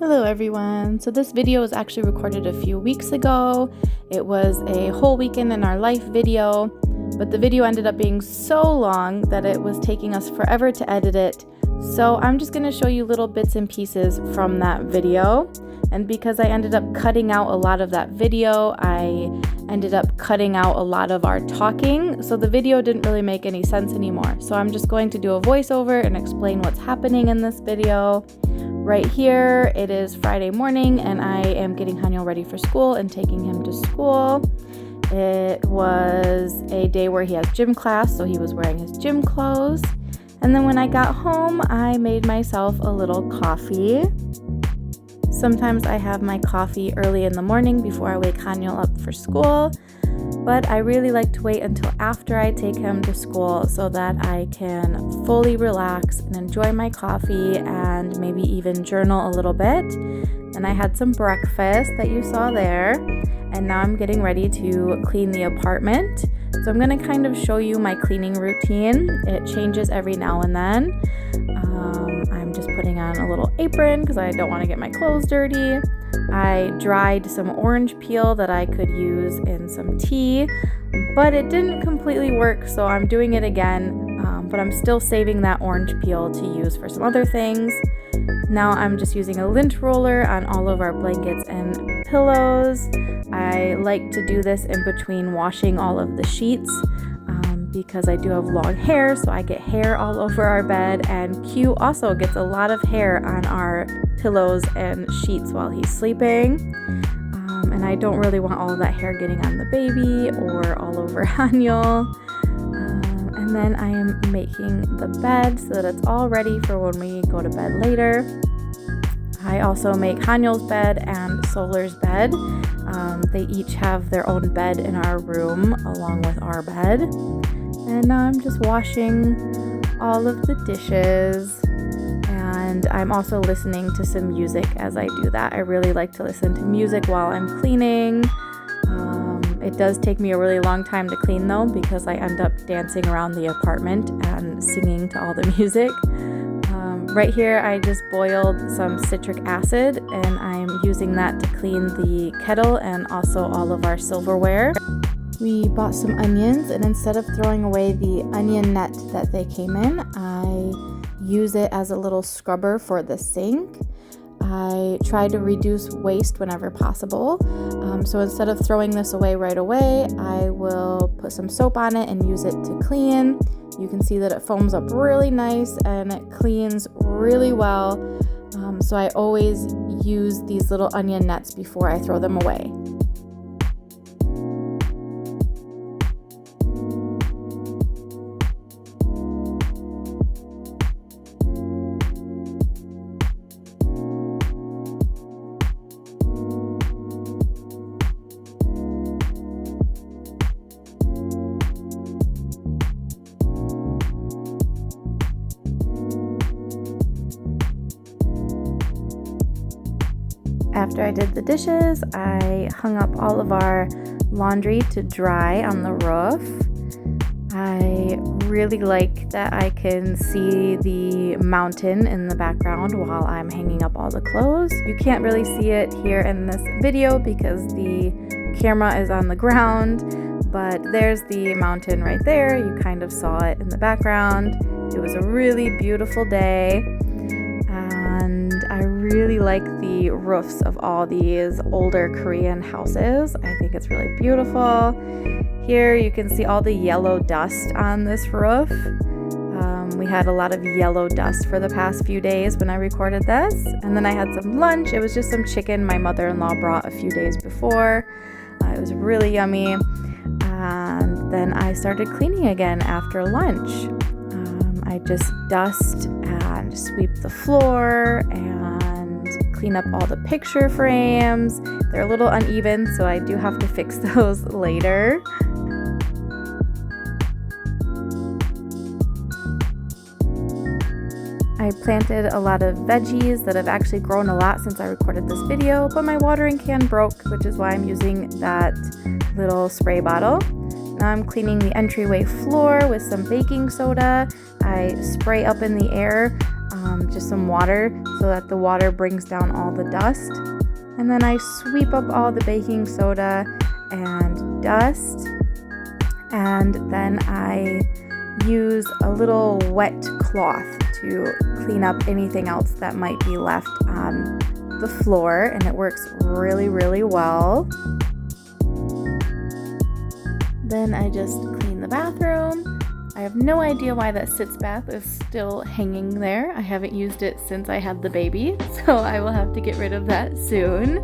Hello everyone. So this video was actually recorded a few weeks ago. It was a whole weekend in our life video, but the video ended up being so long that it was taking us forever to edit it. So I'm just going to show you little bits and pieces from that video. And because I ended up cutting out a lot of that video, I ended up cutting out a lot of our talking. So the video didn't really make any sense anymore. So I'm just going to do a voiceover and explain what's happening in this video. Right here, it is Friday morning and I am getting Hanyo ready for school and taking him to school. It was a day where he has gym class, so he was wearing his gym clothes. And then when I got home, I made myself a little coffee. Sometimes I have my coffee early in the morning before I wake Hanyo up for school, but I really like to wait until after I take him to school so that I can fully relax and enjoy my coffee and maybe even journal a little bit. And I had some breakfast that you saw there, and now I'm getting ready to clean the apartment. So I'm going to kind of show you my cleaning routine. It changes every now and then. I'm just putting on a little apron because I don't want to get my clothes dirty. I dried some orange peel that I could use in some tea, but it didn't completely work, so I'm doing it again, but I'm still saving that orange peel to use for some other things. Now I'm just using a lint roller on all of our blankets and pillows. I like to do this in between washing all of the sheets because I do have long hair, so I get hair all over our bed, and Q also gets a lot of hair on our pillows and sheets while he's sleeping. And I don't really want all of that hair getting on the baby or all over Hanyo. And then I am making the bed so that it's all ready for when we go to bed later. I also make Hanyo's bed and Solar's bed. They each have their own bed in our room along with our bed. And now I'm just washing all of the dishes. And I'm also listening to some music as I do that. I really like to listen to music while I'm cleaning. It does take me a really long time to clean though, because I end up dancing around the apartment and singing to all the music. Right here I just boiled some citric acid and I'm using that to clean the kettle and also all of our silverware. We bought some onions, and instead of throwing away the onion net that they came in, I use it as a little scrubber for the sink. I try to reduce waste whenever possible. So instead of throwing this away right away, I will put some soap on it and use it to clean. You can see that it foams up really nice and it cleans really well. So I always use these little onion nets before I throw them away. After I did the dishes, I hung up all of our laundry to dry on the roof. I really like that I can see the mountain in the background while I'm hanging up all the clothes. You can't really see it here in this video because the camera is on the ground, but there's the mountain right there. You kind of saw it in the background. It was a really beautiful day. And I really like the roofs of all these older Korean houses. I think it's really beautiful. Here you can see all the yellow dust on this roof. We had a lot of yellow dust for the past few days when I recorded this. And then I had some lunch. It was just some chicken my mother-in-law brought a few days before. It was really yummy. And then I started cleaning again after lunch. I just dust and sweep the floor and clean up all the picture frames. They're a little uneven, so I do have to fix those later. I planted a lot of veggies that have actually grown a lot since I recorded this video, but my watering can broke, which is why I'm using that little spray bottle. Now I'm cleaning the entryway floor with some baking soda. I spray up in the air just some water so that the water brings down all the dust. And then I sweep up all the baking soda and dust. And then I use a little wet cloth to clean up anything else that might be left on the floor, and it works really, really well. Then I just clean the bathroom. I have no idea why that sitz bath is still hanging there. I haven't used it since I had the baby, so I will have to get rid of that soon.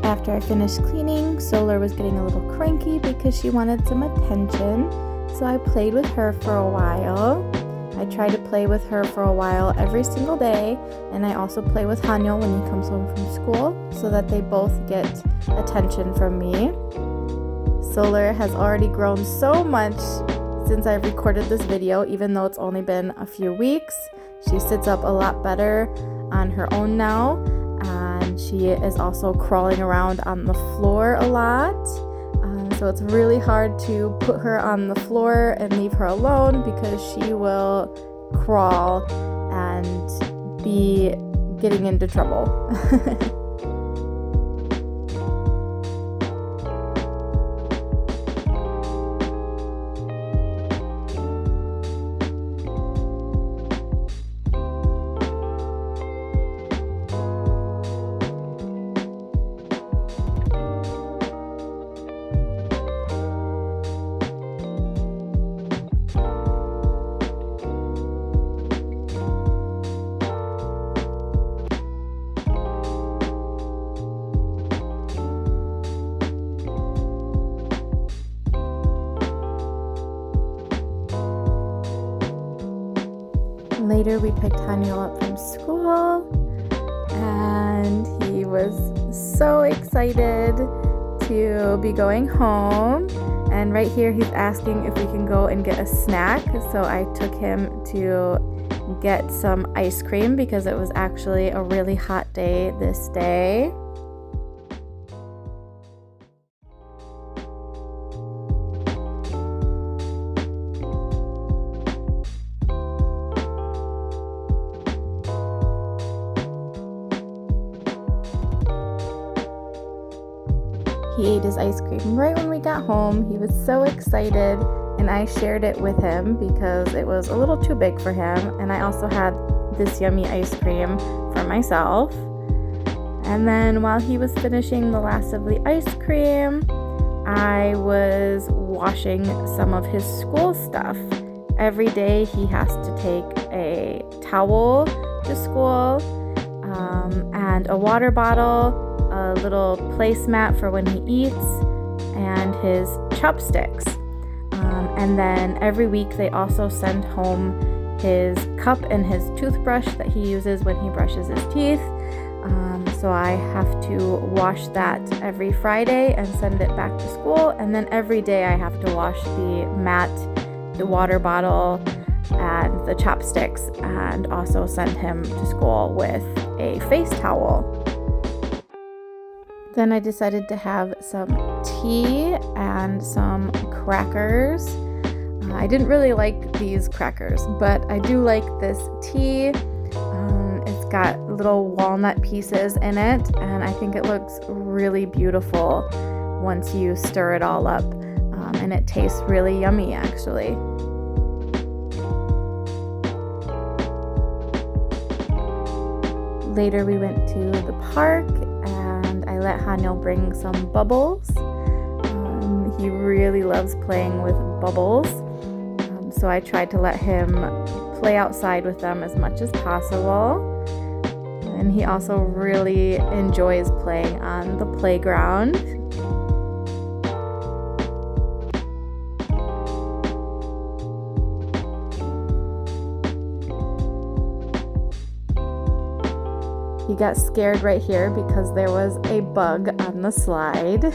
After I finished cleaning, Solar was getting a little cranky because she wanted some attention, so I played with her for a while. I try to play with her for a while every single day, and I also play with Hanyo when he comes home from school so that they both get attention from me. Solar has already grown so much since I've recorded this video, even though it's only been a few weeks. She sits up a lot better on her own now. She is also crawling around on the floor a lot, so it's really hard to put her on the floor and leave her alone because she will crawl and be getting into trouble. Later, we picked Hanyo up from school, and he was so excited to be going home. And right here, he's asking if we can go and get a snack. So I took him to get some ice cream because it was actually a really hot day this day. He ate his ice cream right when we got home. He was so excited, and I shared it with him because it was a little too big for him, and I also had this yummy ice cream for myself. And then while he was finishing the last of the ice cream, I was washing some of his school stuff. Every day he has to take a towel to school, and a water bottle, a little placemat for when he eats, and his chopsticks. And then every week they also send home his cup and his toothbrush that he uses when he brushes his teeth. So I have to wash that every Friday and send it back to school. And then every day I have to wash the mat, the water bottle, and the chopsticks, and also send him to school with a face towel. Then I decided to have some tea and some crackers. I didn't really like these crackers, but I do like this tea. It's got little walnut pieces in it, and I think it looks really beautiful once you stir it all up, and it tastes really yummy actually. Later we went to the park, and I let Hanyo bring some bubbles. He really loves playing with bubbles, so I tried to let him play outside with them as much as possible. And he also really enjoys playing on the playground. He got scared right here because there was a bug on the slide.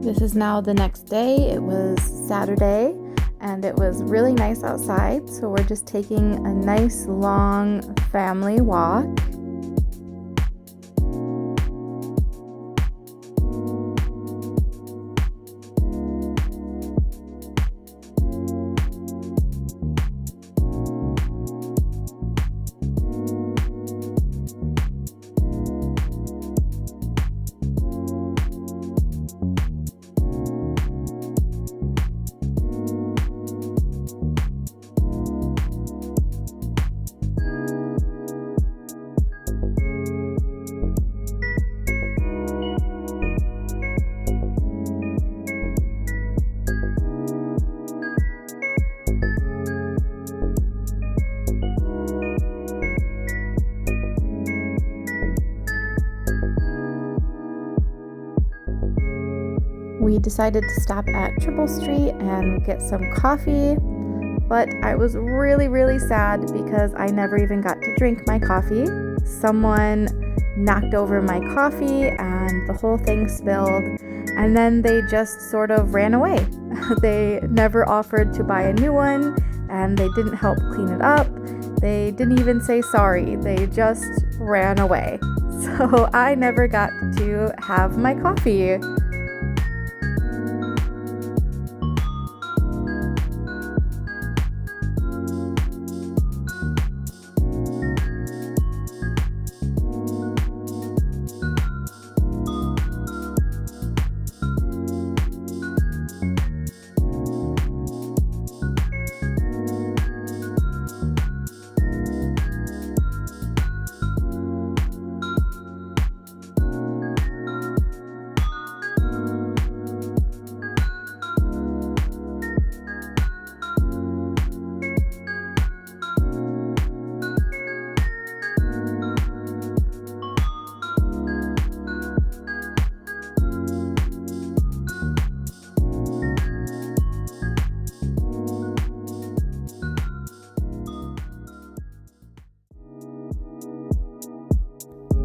This is now the next day. It was Saturday and it was really nice outside, so we're just taking a nice long family walk. We decided to stop at Triple Street and get some coffee, but I was really sad because I never even got to drink my coffee. Someone knocked over my coffee and the whole thing spilled, and then they just sort of ran away. They never offered to buy a new one, and they didn't help clean it up. They didn't even say sorry. They just ran away. So I never got to have my coffee.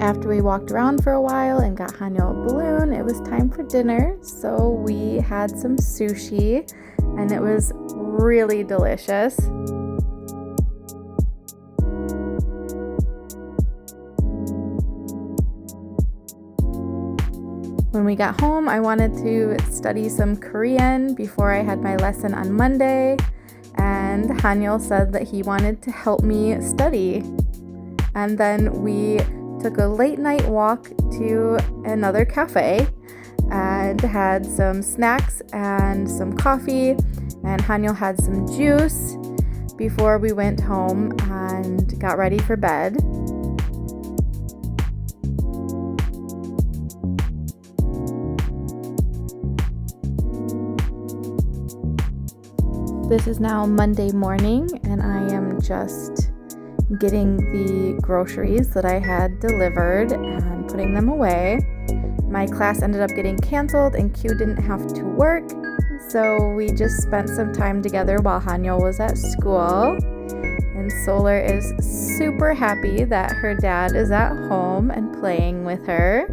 After we walked around for a while and got Hanyo a balloon, it was time for dinner. So we had some sushi and it was really delicious. When we got home, I wanted to study some Korean before I had my lesson on Monday, and Hanyo said that he wanted to help me study. And then we took a late night walk to another cafe and had some snacks and some coffee, and Hanyo had some juice before we went home and got ready for bed. This is now Monday morning and I am just getting the groceries that I had delivered and putting them away. My class ended up getting canceled and Q didn't have to work, so we just spent some time together while Hanyo was at school. And Solar is super happy that her dad is at home and playing with her.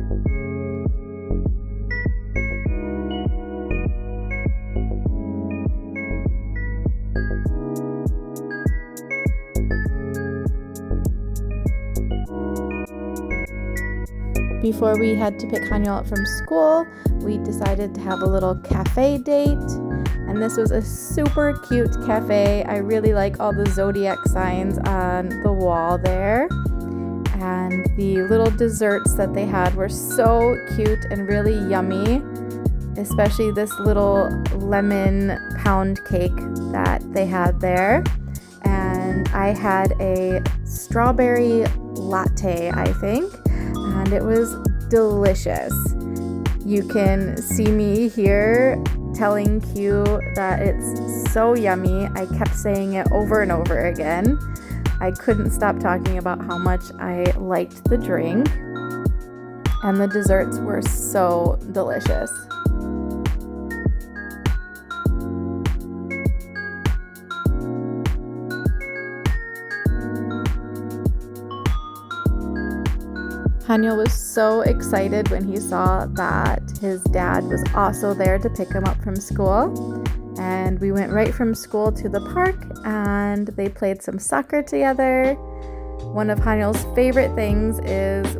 Before we had to pick Haniel up from school, we decided to have a little cafe date. And this was a super cute cafe. I really like all the zodiac signs on the wall there. And the little desserts that they had were so cute and really yummy. Especially this little lemon pound cake that they had there. And I had a strawberry latte, I think, and it was delicious. You can see me here telling Q that it's so yummy. I kept saying it over and over again. I couldn't stop talking about how much I liked the drink, and the desserts were so delicious. Haniel was so excited when he saw that his dad was also there to pick him up from school. And we went right from school to the park and they played some soccer together. One of Haniel's favorite things is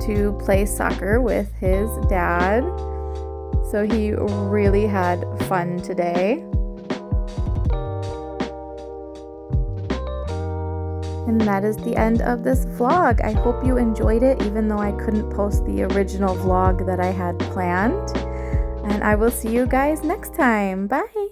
to play soccer with his dad. So he really had fun today. And that is the end of this vlog. I hope you enjoyed it, even though I couldn't post the original vlog that I had planned. And I will see you guys next time. Bye!